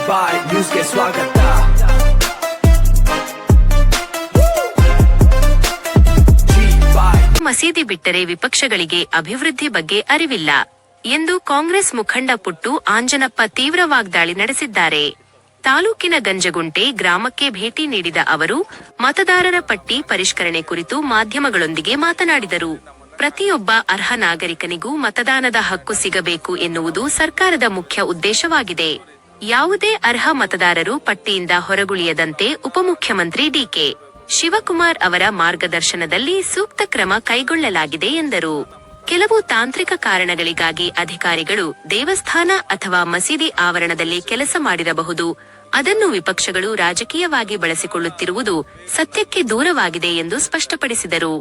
ಬಾಯ್ ನ್ಯೂಸ್ಗೆ ಸ್ವಾಗತ. ಮಸೀದಿ ಬಿಟ್ಟರೆ ವಿಪಕ್ಷಗಳಿಗೆ ಅಭಿವೃದ್ಧಿ ಬಗ್ಗೆ ಅರಿವಿಲ್ಲ ಎಂದು ಕಾಂಗ್ರೆಸ್ ಮುಖಂಡ ಪುಟ್ಟು ಆಂಜನಪ್ಪ ತೀವ್ರ ವಾಗ್ದಾಳಿ ನಡೆಸಿದ್ದಾರೆ. ತಾಲೂಕಿನ ಗಂಜಗುಂಟೆ ಗ್ರಾಮಕ್ಕೆ ಭೇಟಿ ನೀಡಿದ ಅವರು ಮತದಾರರ ಪಟ್ಟಿ ಪರಿಷ್ಕರಣೆ ಕುರಿತು ಮಾಧ್ಯಮಗಳೊಂದಿಗೆ ಮಾತನಾಡಿದರು. ಪ್ರತಿಯೊಬ್ಬ ಅರ್ಹ ನಾಗರಿಕನಿಗೂ ಮತದಾನದ ಹಕ್ಕು ಸಿಗಬೇಕು ಎನ್ನುವುದು ಸರ್ಕಾರದ ಮುಖ್ಯ ಉದ್ದೇಶವಾಗಿದೆ. ಯಾವುದೇ ಅರ್ಹ ಮತದಾರರು ಪಟ್ಟಿಯಿಂದ ಹೊರಗುಳಿಯದಂತೆ ಉಪಮುಖ್ಯಮಂತ್ರಿ ಡಿಕೆ ಶಿವಕುಮಾರ್ ಅವರ ಮಾರ್ಗದರ್ಶನದಲ್ಲಿ ಸೂಕ್ತ ಕ್ರಮ ಕೈಗೊಳ್ಳಲಾಗಿದೆ ಎಂದರು. ಕೆಲವು ತಾಂತ್ರಿಕ ಕಾರಣಗಳಿಗಾಗಿ ಅಧಿಕಾರಿಗಳು ದೇವಸ್ಥಾನ ಅಥವಾ ಮಸೀದಿ ಆವರಣದಲ್ಲಿ ಕೆಲಸ ಮಾಡಿರಬಹುದು. ಅದನ್ನು ವಿಪಕ್ಷಗಳು ರಾಜಕೀಯವಾಗಿ ಬಳಸಿಕೊಳ್ಳುತ್ತಿರುವುದು ಸತ್ಯಕ್ಕೆ ದೂರವಾಗಿದೆ ಎಂದು ಸ್ಪಷ್ಟಪಡಿಸಿದರು.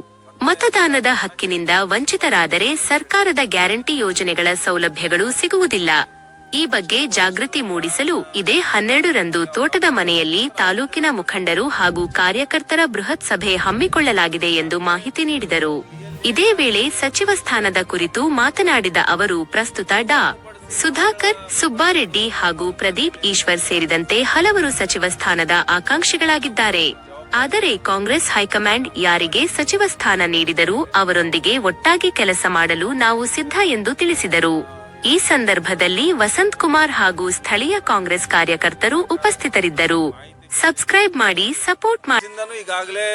ಮತದಾನದ ಹಕ್ಕಿನಿಂದ ವಂಚಿತರಾದರೆ ಸರ್ಕಾರದ ಗ್ಯಾರಂಟಿ ಯೋಜನೆಗಳ ಸೌಲಭ್ಯಗಳು ಸಿಗುವುದಿಲ್ಲ. ಈ ಬಗ್ಗೆ ಜಾಗೃತಿ ಮೂಡಿಸಲು ಇದೇ 12ರಂದು ತೋಟದ ಮನೆಯಲ್ಲಿ ತಾಲೂಕಿನ ಮುಖಂಡರು ಹಾಗೂ ಕಾರ್ಯಕರ್ತರ ಬೃಹತ್ ಸಭೆ ಹಮ್ಮಿಕೊಳ್ಳಲಾಗಿದೆ ಎಂದು ಮಾಹಿತಿ ನೀಡಿದರು. ಇದೇ ವೇಳೆ ಸಚಿವ ಸ್ಥಾನದ ಕುರಿತು ಮಾತನಾಡಿದ ಅವರು ಪ್ರಸ್ತುತ ಡಾ. ಸುಧಾಕರ್, ಸುಬ್ಬಾರೆಡ್ಡಿ ಹಾಗೂ ಪ್ರದೀಪ್ ಈಶ್ವರ್ ಸೇರಿದಂತೆ ಹಲವರು ಸಚಿವ ಸ್ಥಾನದ ಆಕಾಂಕ್ಷಿಗಳಾಗಿದ್ದಾರೆ. ಆದರೆ ಕಾಂಗ್ರೆಸ್ ಹೈಕಮಾಂಡ್ ಯಾರಿಗೆ ಸಚಿವ ಸ್ಥಾನ ನೀಡಿದರೂ ಅವರೊಂದಿಗೆ ಒಟ್ಟಾಗಿ ಕೆಲಸ ಮಾಡಲು ನಾವು ಸಿದ್ಧ ಎಂದು ತಿಳಿಸಿದರು. ಈ ಸಂದರ್ಭದಲ್ಲಿ ವಸಂತ್ ಕುಮಾರ್ ಹಾಗೂ ಸ್ಥಳೀಯ ಕಾಂಗ್ರೆಸ್ ಕಾರ್ಯಕರ್ತರು ಉಪಸ್ಥಿತರಿದ್ದರು. ಸಬ್ಸ್ಕ್ರೈಬ್ ಮಾಡಿ, ಸಪೋರ್ಟ್ ಮಾಡಿ. ಈಗಾಗಲೇ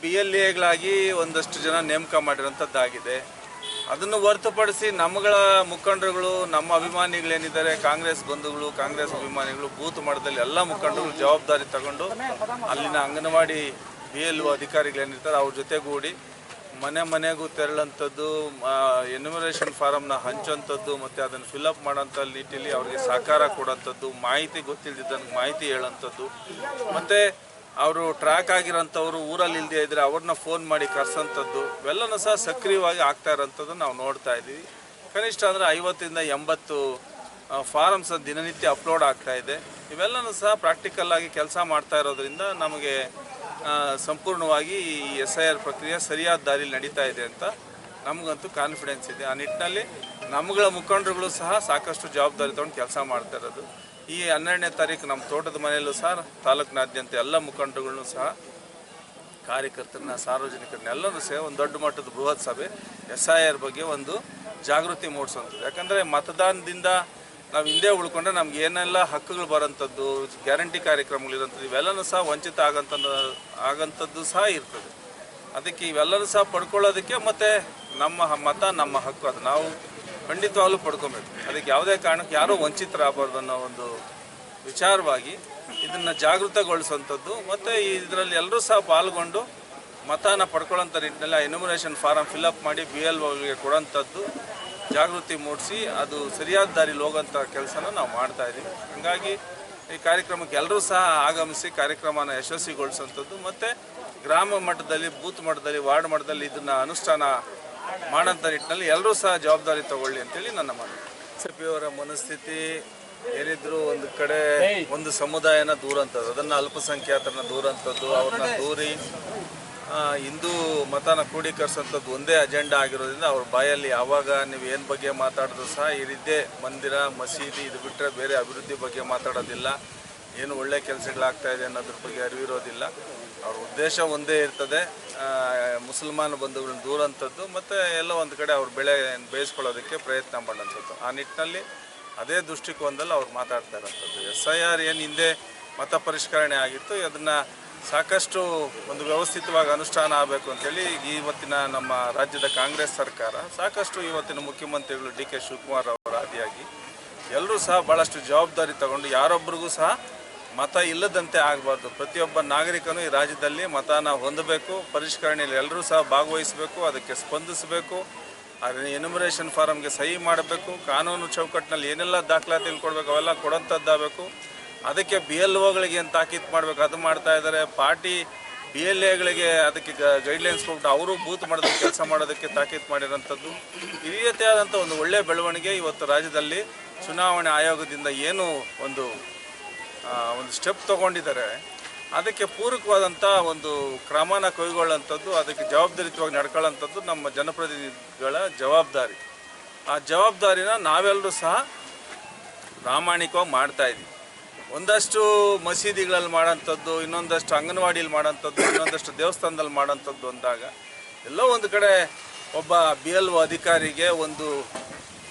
BLAಗಳಾಗಿ ಒಂದಷ್ಟು ಜನ ನೇಮಕ ಮಾಡಿರುವಂತದ್ದಾಗಿದೆ. ಅದನ್ನು ಹೊರತುಪಡಿಸಿ ನಮ್ಮಗಳ ಮುಖಂಡರುಗಳು, ನಮ್ಮ ಅಭಿಮಾನಿಗಳೇನಿದ್ದಾರೆ, ಕಾಂಗ್ರೆಸ್ ಬಂಧುಗಳು, ಕಾಂಗ್ರೆಸ್ ಅಭಿಮಾನಿಗಳು ಬೂತ್ ಮಟ್ಟದಲ್ಲಿ ಎಲ್ಲ ಮುಖಂಡರು ಜವಾಬ್ದಾರಿ ತಗೊಂಡು ಅಲ್ಲಿನ ಅಂಗನವಾಡಿ BLO ಅಧಿಕಾರಿಗಳೇನಿರ್ತಾರೆ ಅವ್ರ ಜೊತೆಗೂಡಿ ಮನೆ ಮನೆಗೂ ತೆರಳಂಥದ್ದು, ಎನ್ಯುಮರೇಷನ್ ಫಾರಮ್ನ ಹಂಚುವಂಥದ್ದು ಮತ್ತು ಅದನ್ನು ಫಿಲಪ್ ಮಾಡೋಂಥ ನಿಟ್ಟಿನಲ್ಲಿ ಅವರಿಗೆ ಸಹಕಾರ ಕೊಡೋಂಥದ್ದು, ಮಾಹಿತಿ ಗೊತ್ತಿಲ್ಲದಿದ್ದಂಗೆ ಮಾಹಿತಿ ಹೇಳೋಂಥದ್ದು, ಮತ್ತು ಅವರು ಟ್ರ್ಯಾಕ್ ಆಗಿರೋಂಥವ್ರು ಊರಲ್ಲಿ ಇಲ್ಲದೆ ಇದ್ದರೆ ಅವ್ರನ್ನ ಫೋನ್ ಮಾಡಿ ಕರೆಸೋಂಥದ್ದು ಇವೆಲ್ಲನೂ ಸಹ ಸಕ್ರಿಯವಾಗಿ ಆಗ್ತಾ ಇರೋಂಥದ್ದು ನಾವು ನೋಡ್ತಾ ಇದ್ದೀವಿ. ಕನಿಷ್ಠ ಅಂದರೆ 50ರಿಂದ 80 ಫಾರಮ್ಸ್ ದಿನನಿತ್ಯ ಅಪ್ಲೋಡ್ ಆಗ್ತಾ ಇದೆ. ಇವೆಲ್ಲನೂ ಸಹ ಪ್ರಾಕ್ಟಿಕಲ್ ಆಗಿ ಕೆಲಸ ಮಾಡ್ತಾ ಇರೋದ್ರಿಂದ ನಮಗೆ ಸಂಪೂರ್ಣವಾಗಿ ಈ SIR ಪ್ರಕ್ರಿಯೆ ಸರಿಯಾದ ದಾರಿಯಲ್ಲಿ ನಡೀತಾ ಇದೆ ಅಂತ ನಮಗಂತೂ ಕಾನ್ಫಿಡೆನ್ಸ್ ಇದೆ. ಆ ನಿಟ್ಟಿನಲ್ಲಿ ನಮ್ಮಗಳ ಮುಖಂಡರುಗಳು ಸಹ ಸಾಕಷ್ಟು ಜವಾಬ್ದಾರಿ ತೊಗೊಂಡು ಕೆಲಸ ಮಾಡ್ತಾ ಇರೋದು. ಈ 12ನೇ ತಾರೀಕು ನಮ್ಮ ತೋಟದ ಮನೆಯಲ್ಲೂ ಸಹ ತಾಲೂಕಿನಾದ್ಯಂತ ಎಲ್ಲ ಮುಖಂಡರುಗಳನ್ನು ಸಹ ಕಾರ್ಯಕರ್ತರನ್ನ, ಸಾರ್ವಜನಿಕರನ್ನ ಎಲ್ಲರೂ ಸಹ ಒಂದು ದೊಡ್ಡ ಮಟ್ಟದ ಬೃಹತ್ ಸಭೆ SIR ಬಗ್ಗೆ ಒಂದು ಜಾಗೃತಿ ಮೂಡಿಸುವಂಥದ್ದು. ಯಾಕಂದರೆ ಮತದಾನದಿಂದ ನಾವು ಹಿಂದೆ ಉಳ್ಕೊಂಡ್ರೆ ನಮ್ಗೆ ಏನೆಲ್ಲ ಹಕ್ಕುಗಳು ಬರೋಂಥದ್ದು, ಗ್ಯಾರಂಟಿ ಕಾರ್ಯಕ್ರಮಗಳಿರೋಂಥದ್ದು ಇವೆಲ್ಲನೂ ಸಹ ವಂಚಿತ ಆಗಂಥದ್ದು ಸಹ ಇರ್ತದೆ. ಅದಕ್ಕೆ ಇವೆಲ್ಲರೂ ಸಹ ಪಡ್ಕೊಳ್ಳೋದಕ್ಕೆ ಮತ್ತು ನಮ್ಮ ಮತ ನಮ್ಮ ಹಕ್ಕು, ಅದು ನಾವು ಖಂಡಿತವಾಗ್ಲೂ ಪಡ್ಕೊಬೇಕು. ಅದಕ್ಕೆ ಯಾವುದೇ ಕಾರಣಕ್ಕೆ ಯಾರೂ ವಂಚಿತರಾಗಬಾರ್ದು ಅನ್ನೋ ಒಂದು ವಿಚಾರವಾಗಿ ಇದನ್ನು ಜಾಗೃತಗೊಳಿಸುವಂಥದ್ದು ಮತ್ತು ಇದರಲ್ಲಿ ಎಲ್ಲರೂ ಸಹ ಪಾಲ್ಗೊಂಡು ಮತನ ಪಡ್ಕೊಳ್ಳೋಂಥ ನಿಟ್ಟಿನಲ್ಲಿ ಎನ್ಯುಮರೇಷನ್ ಫಾರಮ್ ಫಿಲಪ್ ಮಾಡಿ BLOಗಳಿಗೆ ಕೊಡೋಂಥದ್ದು ಜಾಗೃತಿ ಮೂಡಿಸಿ ಅದು ಸರಿಯಾದ ದಾರಿಲಿ ಹೋಗೋಂಥ ಕೆಲಸನ ನಾವು ಮಾಡ್ತಾಯಿದ್ದೀವಿ. ಹಾಗಾಗಿ ಈ ಕಾರ್ಯಕ್ರಮಕ್ಕೆ ಎಲ್ಲರೂ ಸಹ ಆಗಮಿಸಿ ಕಾರ್ಯಕ್ರಮನ ಯಶಸ್ವಿಗೊಳಿಸುವಂಥದ್ದು ಮತ್ತು ಗ್ರಾಮ ಮಟ್ಟದಲ್ಲಿ, ಬೂತ್ ಮಟ್ಟದಲ್ಲಿ, ವಾರ್ಡ್ ಮಟ್ಟದಲ್ಲಿ ಇದನ್ನು ಅನುಷ್ಠಾನ ಮಾಡೋಂಥ ನಿಟ್ಟಿನಲ್ಲಿ ಎಲ್ಲರೂ ಸಹ ಜವಾಬ್ದಾರಿ ತಗೊಳ್ಳಿ ಅಂತೇಳಿ ನನ್ನ ಮಾತು. BJPಯವರ ಮನಸ್ಥಿತಿ ಏನಿದ್ರು ಒಂದು ಕಡೆ ಒಂದು ಸಮುದಾಯನ ದೂರಂಥದ್ದು, ಅದನ್ನು ಅಲ್ಪಸಂಖ್ಯಾತರನ್ನ ದೂರಂಥದ್ದು, ಅವ್ರನ್ನ ದೂರಿ ಹಿಂದೂ ಮತನ ಕ್ರೋಢೀಕರಿಸೋಂಥದ್ದು ಒಂದೇ ಅಜೆಂಡಾ ಆಗಿರೋದ್ರಿಂದ ಅವ್ರ ಬಾಯಲ್ಲಿ ಯಾವಾಗ ನೀವು ಏನು ಬಗ್ಗೆ ಮಾತಾಡಿದ್ರು ಸಹ ಇದೇ ಮಂದಿರ, ಮಸೀದಿ ಇದು ಬಿಟ್ಟರೆ ಬೇರೆ ಅಭಿವೃದ್ಧಿ ಬಗ್ಗೆ ಮಾತಾಡೋದಿಲ್ಲ, ಏನು ಒಳ್ಳೆ ಕೆಲಸಗಳಾಗ್ತಾ ಇದೆ ಅನ್ನೋದ್ರ ಬಗ್ಗೆ ಅರಿವಿರೋದಿಲ್ಲ. ಅವ್ರ ಉದ್ದೇಶ ಒಂದೇ ಇರ್ತದೆ, ಮುಸಲ್ಮಾನ ಬಂಧುಗಳನ್ನ ದೂರಂಥದ್ದು ಮತ್ತು ಎಲ್ಲೋ ಒಂದು ಕಡೆ ಅವ್ರ ಬೆಳೆ ಬೇಯಿಸ್ಕೊಳ್ಳೋದಕ್ಕೆ ಪ್ರಯತ್ನ ಮಾಡೋಂಥದ್ದು. ಆ ನಿಟ್ಟಿನಲ್ಲಿ ಅದೇ ದೃಷ್ಟಿಕೋನದಲ್ಲಿ ಅವ್ರು ಮಾತಾಡ್ತಾ ಇರೋಂಥದ್ದು. SIR ಏನು ಹಿಂದೆ ಮತ ಪರಿಷ್ಕರಣೆ ಆಗಿತ್ತು, ಅದನ್ನು ಸಾಕಷ್ಟು ಒಂದು ವ್ಯವಸ್ಥಿತವಾಗಿ ಅನುಷ್ಠಾನ ಆಗಬೇಕು ಅಂತೇಳಿ ಇವತ್ತಿನ ನಮ್ಮ ರಾಜ್ಯದ ಕಾಂಗ್ರೆಸ್ ಸರ್ಕಾರ ಸಾಕಷ್ಟು ಇವತ್ತಿನ ಮುಖ್ಯಮಂತ್ರಿಗಳು DK ಶಿವಕುಮಾರ್ ಅವರ ಆದಿಯಾಗಿ ಎಲ್ಲರೂ ಸಹ ಭಾಳಷ್ಟು ಜವಾಬ್ದಾರಿ ತಗೊಂಡು ಯಾರೊಬ್ಬರಿಗೂ ಸಹ ಮತ ಇಲ್ಲದಂತೆ ಆಗಬಾರ್ದು. ಪ್ರತಿಯೊಬ್ಬ ನಾಗರಿಕನು ಈ ರಾಜ್ಯದಲ್ಲಿ ಮತನ ಹೊಂದಬೇಕು, ಪರಿಷ್ಕರಣೆಯಲ್ಲಿ ಎಲ್ಲರೂ ಸಹ ಭಾಗವಹಿಸಬೇಕು, ಅದಕ್ಕೆ ಸ್ಪಂದಿಸಬೇಕು, ಅದನ್ನು ಎನ್ಯುಮರೇಷನ್ ಫಾರಮ್ಗೆ ಸಹಿ ಮಾಡಬೇಕು, ಕಾನೂನು ಚೌಕಟ್ಟಿನಲ್ಲಿ ಏನೆಲ್ಲ ದಾಖಲಾತಿಗಳು ಕೊಡಬೇಕು ಅವೆಲ್ಲ ಕೊಡೋಂಥದ್ದಾಗಬೇಕು. ಅದಕ್ಕೆ BLOಗಳಿಗೆ ಏನು ತಾಕೀತು ಮಾಡಬೇಕು ಅದು ಮಾಡ್ತಾ ಇದ್ದಾರೆ. ಪಾರ್ಟಿ BLAಗಳಿಗೆ ಅದಕ್ಕೆ ಗೈಡ್ಲೈನ್ಸ್ ಕೊಟ್ಟು ಅವರು ಬೂತ್ ಮಾಡೋದಕ್ಕೆ ಕೆಲಸ ಮಾಡೋದಕ್ಕೆ ತಾಕೀತು ಮಾಡಿರೋಂಥದ್ದು. ಈ ರೀತಿಯಾದಂಥ ಒಂದು ಒಳ್ಳೆಯ ಬೆಳವಣಿಗೆ ಇವತ್ತು ರಾಜ್ಯದಲ್ಲಿ ಚುನಾವಣೆ ಆಯೋಗದಿಂದ ಏನು ಒಂದು ಸ್ಟೆಪ್ ತೊಗೊಂಡಿದ್ದಾರೆ ಅದಕ್ಕೆ ಪೂರಕವಾದಂಥ ಒಂದು ಕ್ರಮನ ಕೈಗೊಳ್ಳುವಂಥದ್ದು, ಅದಕ್ಕೆ ಜವಾಬ್ದಾರಿಯುತವಾಗಿ ನಡ್ಕೊಳ್ಳೋಂಥದ್ದು ನಮ್ಮ ಜನಪ್ರತಿನಿಧಿಗಳ ಜವಾಬ್ದಾರಿ. ಆ ಜವಾಬ್ದಾರಿನ ನಾವೆಲ್ಲರೂ ಸಹ ಪ್ರಾಮಾಣಿಕವಾಗಿ ಮಾಡ್ತಾಯಿದ್ದೀವಿ. ಒಂದಷ್ಟು ಮಸೀದಿಗಳಲ್ಲಿ ಮಾಡೋಂಥದ್ದು, ಇನ್ನೊಂದಷ್ಟು ಅಂಗನವಾಡಿಲಿ ಮಾಡೋಂಥದ್ದು, ಇನ್ನೊಂದಷ್ಟು ದೇವಸ್ಥಾನದಲ್ಲಿ ಮಾಡೋಂಥದ್ದು ಅಂದಾಗ ಎಲ್ಲೋ ಒಂದು ಕಡೆ ಒಬ್ಬ BLO ಅಧಿಕಾರಿಗೆ ಒಂದು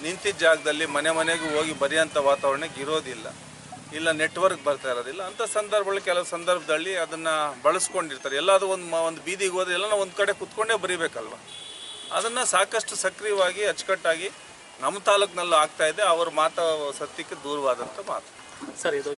ನಿಂತಿದ್ದ ಜಾಗದಲ್ಲಿ ಮನೆ ಮನೆಗೂ ಹೋಗಿ ಬರೆಯೋಂಥ ವಾತಾವರಣಕ್ಕೆ ಇರೋದಿಲ್ಲ, ಇಲ್ಲ ನೆಟ್ವರ್ಕ್ ಬರ್ತಾ ಇರೋದಿಲ್ಲ. ಅಂಥ ಸಂದರ್ಭಗಳು ಕೆಲವು ಸಂದರ್ಭದಲ್ಲಿ ಅದನ್ನು ಬಳಸ್ಕೊಂಡಿರ್ತಾರೆ. ಎಲ್ಲಾದರೂ ಒಂದು ಬೀದಿಗೆ ಹೋದ್ರೆ ಎಲ್ಲ ಒಂದು ಕಡೆ ಕುತ್ಕೊಂಡೇ ಬರೀಬೇಕಲ್ವ. ಅದನ್ನು ಸಾಕಷ್ಟು ಸಕ್ರಿಯವಾಗಿ ಅಚ್ಚುಕಟ್ಟಾಗಿ ನಮ್ಮ ತಾಲೂಕಿನಲ್ಲೂ ಆಗ್ತಾ ಇದೆ. ಅವ್ರ ಮಾತು ಸತ್ಯಕ್ಕೆ ದೂರವಾದಂಥ ಮಾತು ಸರ್. ಇದು